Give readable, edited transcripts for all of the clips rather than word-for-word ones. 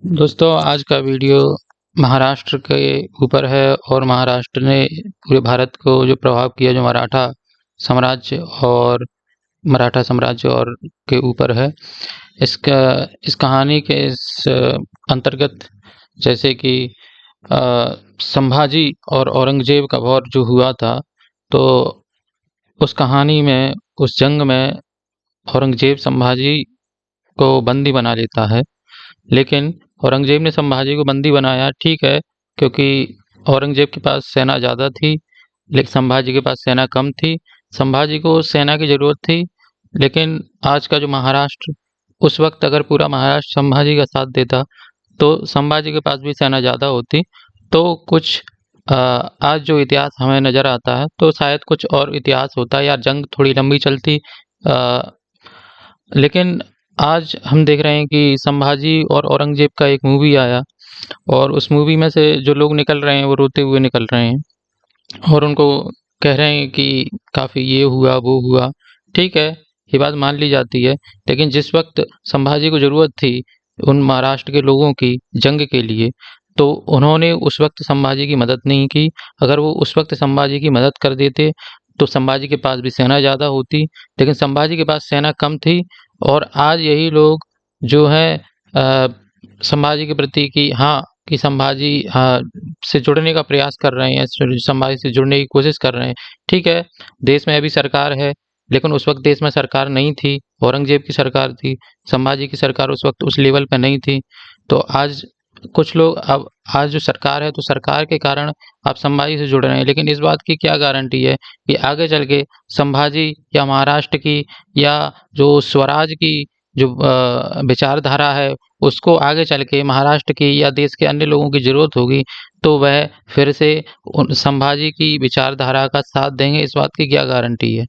दोस्तों आज का वीडियो महाराष्ट्र के ऊपर है और महाराष्ट्र ने पूरे भारत को जो प्रभाव किया जो मराठा साम्राज्य और के ऊपर है। इसका इस कहानी के अंतर्गत जैसे कि संभाजी और औरंगजेब का वॉर जो हुआ था, तो उस कहानी में उस जंग में औरंगजेब संभाजी को बंदी बना लेता है। लेकिन औरंगजेब ने संभाजी को बंदी बनाया, ठीक है, क्योंकि औरंगजेब के पास सेना ज़्यादा थी, लेकिन संभाजी के पास सेना कम थी। संभाजी को सेना की ज़रूरत थी, लेकिन आज का जो महाराष्ट्र, उस वक्त अगर पूरा महाराष्ट्र संभाजी का साथ देता, तो संभाजी के पास भी सेना ज़्यादा होती। तो कुछ आज जो इतिहास हमें नज़र आता है, तो शायद कुछ और इतिहास होता या जंग थोड़ी लंबी चलती। लेकिन आज हम देख रहे हैं कि संभाजी और औरंगजेब का एक मूवी आया और उस मूवी में से जो लोग निकल रहे हैं वो रोते हुए निकल रहे हैं और उनको कह रहे हैं कि काफ़ी ये हुआ वो हुआ। ठीक है, ये बात मान ली जाती है, लेकिन जिस वक्त संभाजी को ज़रूरत थी उन महाराष्ट्र के लोगों की जंग के लिए, तो उन्होंने उस वक्त संभाजी की मदद नहीं की। अगर वो उस वक्त संभाजी की मदद कर देते तो संभाजी के पास भी सेना ज़्यादा होती, लेकिन संभाजी के पास सेना कम थी। और आज यही लोग जो है संभाजी के प्रति कि हाँ, कि संभाजी से जुड़ने का प्रयास कर रहे हैं, संभाजी से जुड़ने की कोशिश कर रहे हैं। ठीक है, देश में अभी सरकार है, लेकिन उस वक्त देश में सरकार नहीं थी, औरंगजेब की सरकार थी। संभाजी की सरकार उस वक्त उस लेवल पे नहीं थी। तो आज कुछ लोग अब आज जो सरकार है, तो सरकार के कारण आप संभाजी से जुड़ रहे हैं, लेकिन इस बात की क्या गारंटी है कि आगे चल के संभाजी या महाराष्ट्र की या जो स्वराज की जो विचारधारा है, उसको आगे चल के महाराष्ट्र की या देश के अन्य लोगों की ज़रूरत होगी, तो वह फिर से उन संभाजी की विचारधारा का साथ देंगे, इस बात की क्या गारंटी है।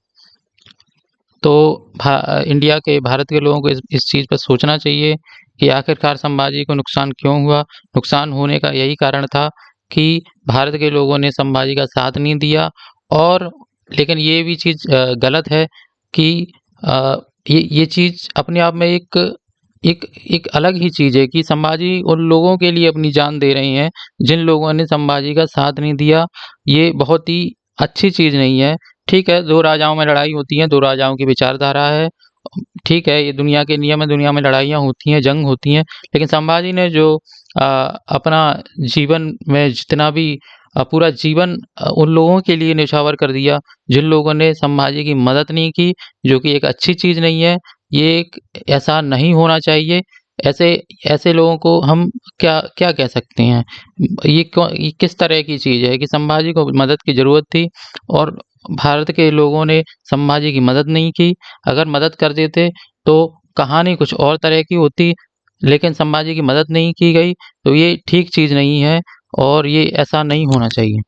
तो भारत के लोगों को इस चीज़ पर सोचना चाहिए कि आखिरकार संभाजी को नुकसान क्यों हुआ। नुकसान होने का यही कारण था कि भारत के लोगों ने संभाजी का साथ नहीं दिया। और लेकिन ये भी चीज़ गलत है कि ये चीज़ अपने आप में एक एक एक अलग ही चीज़ है कि संभाजी उन लोगों के लिए अपनी जान दे रहे हैं जिन लोगों ने संभाजी का साथ नहीं दिया। ये बहुत ही अच्छी चीज़ नहीं है। ठीक है, 2 राजाओं में लड़ाई होती है, 2 राजाओं की विचारधारा है। ठीक है, ये दुनिया के नियम है, दुनिया में लड़ाइयाँ होती हैं, जंग होती हैं, लेकिन संभाजी ने जो अपना जीवन में जितना भी पूरा जीवन उन लोगों के लिए न्यौछावर कर दिया जिन लोगों ने संभाजी की मदद नहीं की, जो कि एक अच्छी चीज़ नहीं है। ये एक ऐसा नहीं होना चाहिए। ऐसे ऐसे लोगों को हम क्या क्या कह सकते हैं? ये किस तरह की चीज़ है कि संभाजी को मदद की ज़रूरत थी और भारत के लोगों ने संभाजी की मदद नहीं की। अगर मदद कर देते तो कहानी कुछ और तरह की होती, लेकिन संभाजी की मदद नहीं की गई, तो ये ठीक चीज़ नहीं है और ये ऐसा नहीं होना चाहिए।